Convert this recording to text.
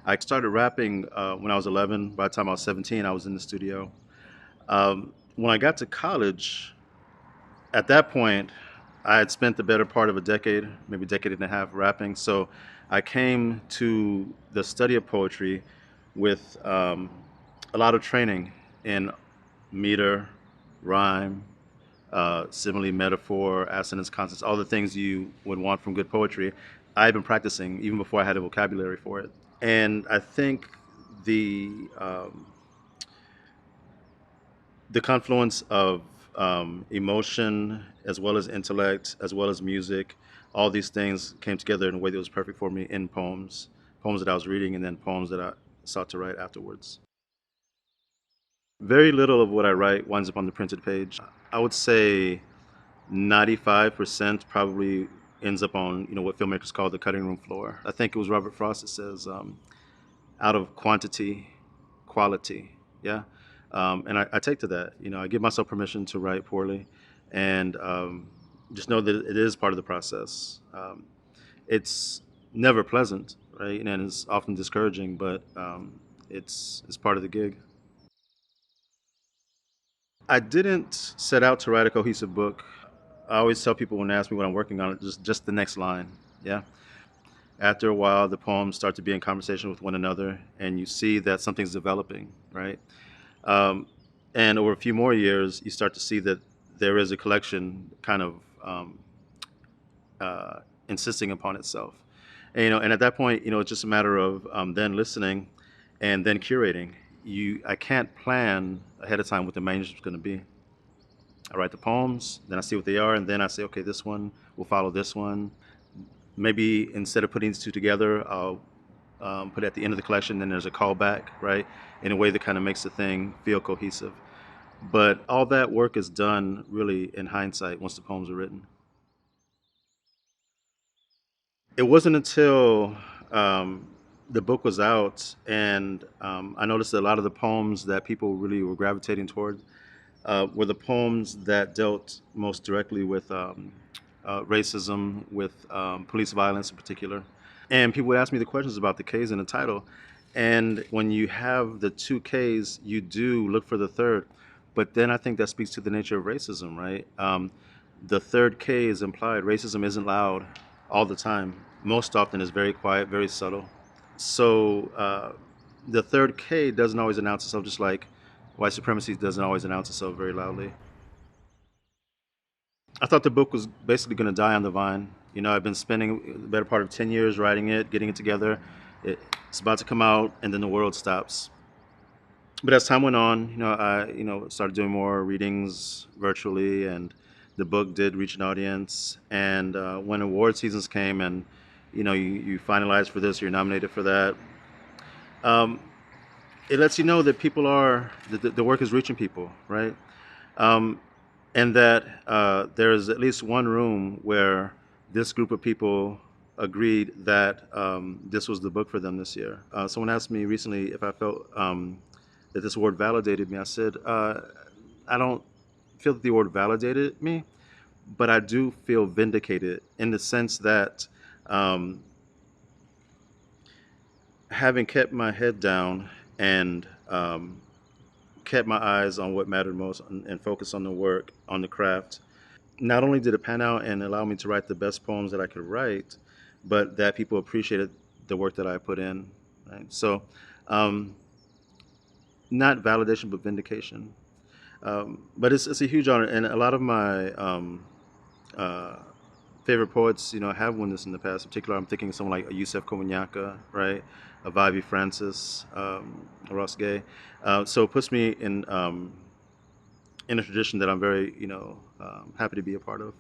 I started rapping when I was 11. By the time I was 17, I was in the studio. When I got to college, at that point, I had spent the better part of a decade, maybe a decade and a half rapping. So I came to the study of poetry with a lot of training in meter, rhyme, simile, metaphor, assonance, consonants, all the things you would want from good poetry. I had been practicing even before I had a vocabulary for it. And I think the um, the confluence of emotion as well as intellect as well as music, all these things came together in a way that was perfect for me in poems that I was reading, and then poems that I sought to write afterwards. Very little of what I write winds up on the printed page. I would say 95% probably ends up on what filmmakers call the cutting room floor. I think it was Robert Frost that says, out of quantity, quality. Yeah. And I take to that. I give myself permission to write poorly, and just know that it is part of the process. It's never pleasant, right? And it's often discouraging, but it's part of the gig. I didn't set out to write a cohesive book. I always tell people when they ask me what I'm working on, just the next line. Yeah. After a while, the poems start to be in conversation with one another, and you see that something's developing, right? Um, and over a few more years, you start to see that there is a collection kind of uh, insisting upon itself. And at that point, it's just a matter of then listening and then curating. I can't plan ahead of time what the manuscript's going to be. I write the poems, then I see what they are, and then I say, okay, this one will follow this one. Maybe instead of putting these two together, I'll put it at the end of the collection, then there's a callback, right? In a way that kind of makes the thing feel cohesive. But all that work is done really in hindsight once the poems are written. It wasn't until um, the book was out and I noticed that a lot of the poems that people really were gravitating toward were the poems that dealt most directly with racism, with police violence in particular. And people would ask me the questions about the K's in the title. And when you have the two K's, you do look for the third. But then I think that speaks to the nature of racism, right? The third K is implied. Racism isn't loud all the time. Most often is very quiet, very subtle. So the third K doesn't always announce itself, just like white supremacy doesn't always announce itself very loudly. I thought the book was basically going to die on the vine. I've been spending the better part of 10 years writing it, getting it together. It's about to come out, and then the world stops. But as time went on, I started doing more readings virtually, and the book did reach an audience. And when award seasons came, and you finalized for this, you're nominated for that. Um, it lets you know that the work is reaching people, right? Um, and that there is at least one room where this group of people agreed that this was the book for them this year. Someone asked me recently if I felt that this award validated me. I said, I don't feel that the award validated me, but I do feel vindicated in the sense that um, having kept my head down and kept my eyes on what mattered most and focused on the work, on the craft, not only did it pan out and allow me to write the best poems that I could write, but that people appreciated the work that I put in. Right? So, um, not validation, but vindication. But it's a huge honor, and a lot of my uh, favorite poets, have won this in the past. In particular, I'm thinking of someone like Yusef Komunyakaa, right? Vivi Francis, Ross Gay. So it puts me in a tradition that I'm very, happy to be a part of.